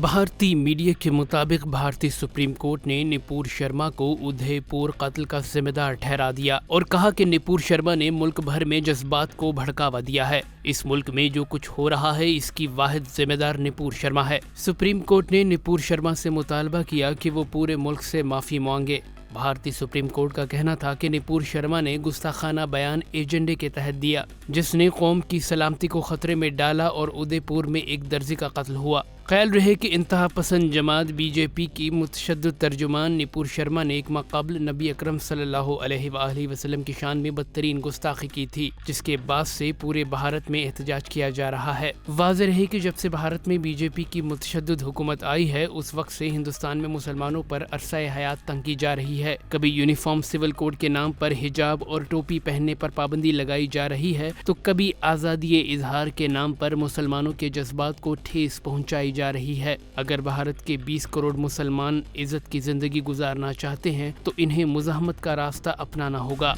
بھارتی میڈیا کے مطابق بھارتی سپریم کورٹ نے نپور شرما کو ادھے پور قتل کا ذمہ دار ٹھہرا دیا اور کہا کہ نپور شرما نے ملک بھر میں جذبات کو بھڑکاوا دیا ہے۔ اس ملک میں جو کچھ ہو رہا ہے اس کی واحد ذمہ دار نپور شرما ہے۔ سپریم کورٹ نے نپور شرما سے مطالبہ کیا کہ وہ پورے ملک سے معافی مانگے۔ بھارتی سپریم کورٹ کا کہنا تھا کہ نپور شرما نے گستاخانہ بیان ایجنڈے کے تحت دیا جس نے قوم کی سلامتی کو خطرے میں ڈالا اور ادے پور میں ایک درزی کا قتل ہوا۔ خیال رہے کہ انتہا پسند جماعت بی جے پی کی متشدد ترجمان نپور شرما نے ایک ماہ قبل نبی اکرم صلی اللہ علیہ وآلہ وسلم کی شان میں بدترین گستاخی کی تھی، جس کے بعد سے پورے بھارت میں احتجاج کیا جا رہا ہے۔ واضح رہے کہ جب سے بھارت میں بی جے پی کی متشدد حکومت آئی ہے اس وقت سے ہندوستان میں مسلمانوں پر عرصہ حیات تنگ کی جا رہی ہے۔ کبھی یونیفارم سول کوڈ کے نام پر حجاب اور ٹوپی پہننے پر پابندی لگائی جا رہی ہے تو کبھی آزادی اظہار کے نام پر مسلمانوں کے جذبات کو ٹھیس پہنچائی جا رہی ہے۔ اگر بھارت کے 20 کروڑ مسلمان عزت کی زندگی گزارنا چاہتے ہیں تو انہیں مزاحمت کا راستہ اپنانا ہوگا۔